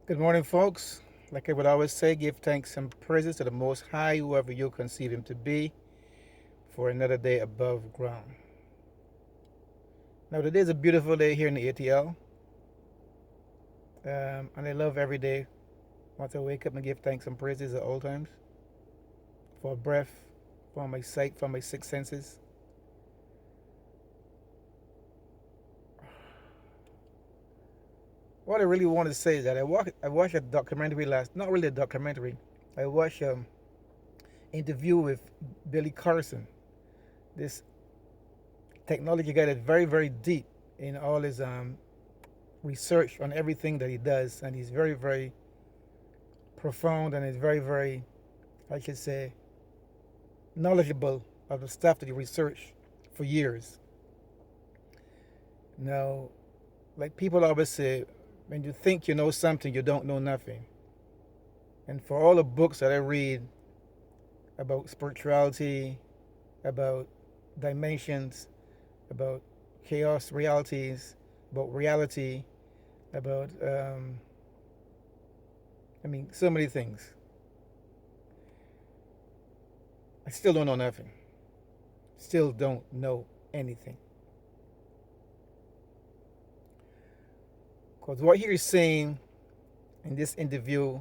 Good morning, folks. Like I would always say, give thanks and praises to the Most High, whoever you conceive Him to be, for another day above ground. Now, today is a beautiful day here in the ATL, and I love every day once I wake up and give thanks and praises at all times for breath, for my sight, for my six senses. What I really want to say is that I watched a documentary not really a documentary, I watched an interview with Billy Carson, this technology guy that's very, very deep in all his research on everything that he does, and he's very, very profound and is very, very, I should say, knowledgeable of the stuff that he researched for years. Now, like people always say, when you think you know something, you don't know nothing. And for all the books that I read about spirituality, about dimensions, about chaos realities, about reality, about, so many things. I still don't know nothing. Still don't know anything. Because what he's saying in this interview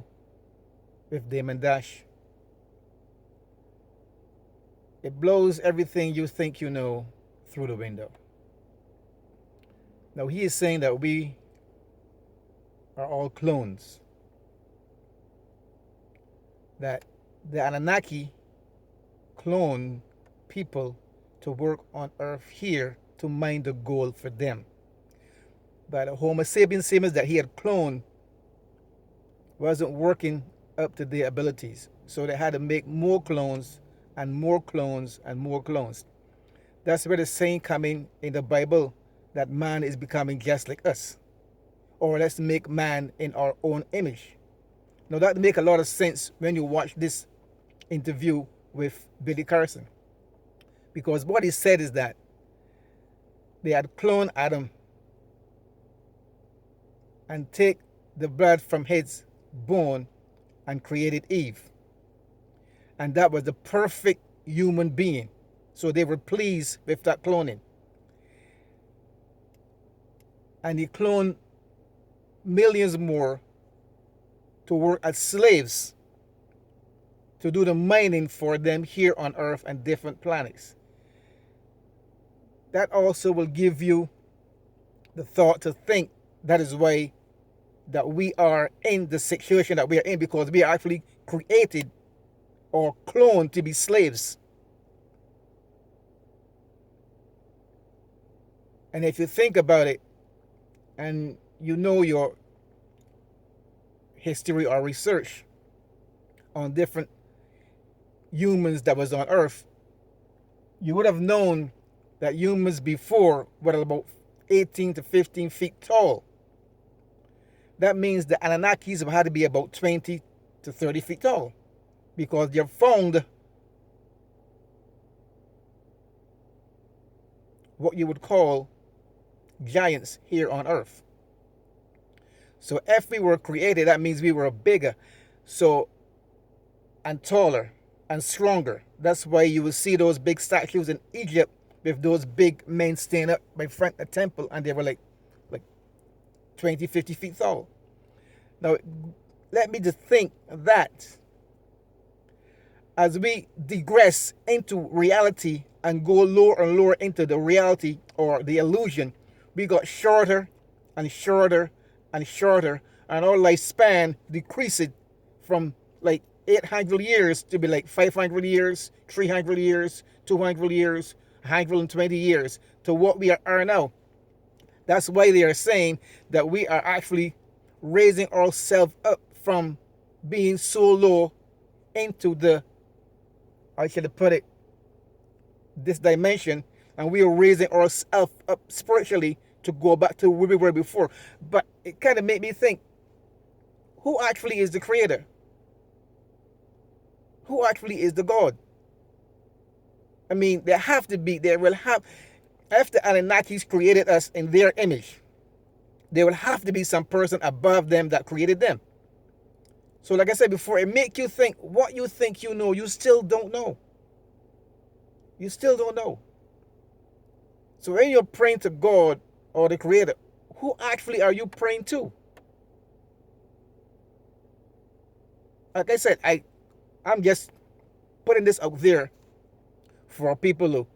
with Damon Dash, it blows everything you think you know through the window. Now, he is saying that we are all clones, that the Anunnaki clone people to work on Earth here to mine the gold for them. But the Homo sapiens sapiens that he had cloned wasn't working up to their abilities. So they had to make more clones and more clones and more clones. That's where the saying coming in the Bible that man is becoming just like us. Or let's make man in our own image. Now that make a lot of sense when you watch this interview with Billy Carson. Because what he said is that they had cloned Adam and take the blood from his bone and created Eve. And that was the perfect human being. So they were pleased with that cloning. And he cloned millions more to work as slaves to do the mining for them here on Earth and different planets. That also will give you the thought to think that is why that we are in the situation that we are in, because we are actually created or cloned to be slaves. And if you think about it and you know your history or research on different humans that was on Earth, you would have known that humans before were about 18 to 15 feet tall. That means the Anunnakis had to be about 20 to 30 feet tall, because they found what you would call giants here on Earth. So if we were created, that means we were bigger, so and taller and stronger. That's why you will see those big statues in Egypt with those big men standing up by front of the temple, and they were like 20, 50 feet tall. Now, let me just think that as we digress into reality and go lower and lower into the reality or the illusion, we got shorter and shorter and shorter, and our lifespan decreased from like 800 years to be like 500 years, 300 years, 200 years, 120 years to what we are now. That's why they are saying that we are actually raising ourselves up from being so low into the, I should put it, this dimension, and we are raising ourselves up spiritually to go back to where we were before. But it kind of made me think, who actually is the creator? Who actually is the God? I mean, there will have, after Anunnakis created us in their image, there will have to be some person above them that created them. So like I said before, it make you think what you think you know, you still don't know. You still don't know. So when you're praying to God or the Creator, who actually are you praying to? Like I said, I'm just putting this out there for people to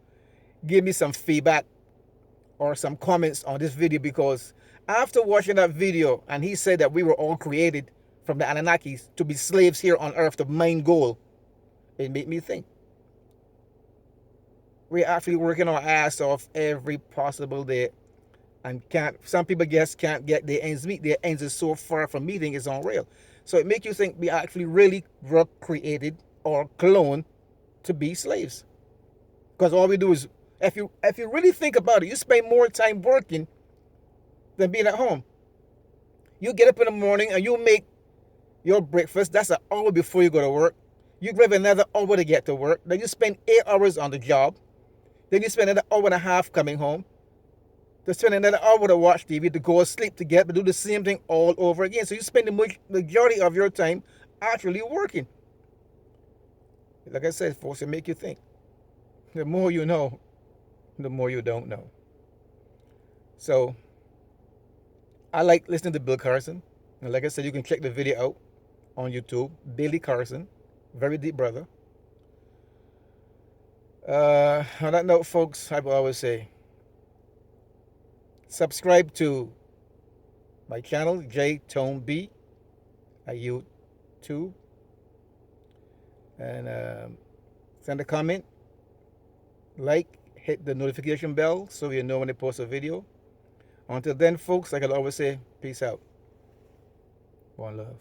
give me some feedback or some comments on this video, because after watching that video and he said that we were all created from the Anunnakis to be slaves here on earth, the main goal, it made me think. We're actually working our ass off every possible day and some people just can't get their ends meet. Their ends is so far from meeting, it's unreal. So it makes you think we actually really were created or cloned to be slaves. Because all we do is, if you really think about it, you spend more time working than being at home. You get up in the morning and you make your breakfast. That's an hour before you go to work. You grab another hour to get to work. Then you spend 8 hours on the job. Then you spend another hour and a half coming home. To spend another hour to watch TV, to go sleep, to get to do the same thing all over again. So you spend the majority of your time actually working. Like I said, folks, it make you think. The more you know, the more you don't know. So I like listening to Bill Carson. And like I said, you can check the video out on YouTube. Billy Carson, very deep brother. On that note, folks, I will always say, subscribe to my channel, J Tone B, at YouTube, and send a comment, like, hit the notification bell so you know when I post a video. Until then, folks, like I always say, peace out. One love.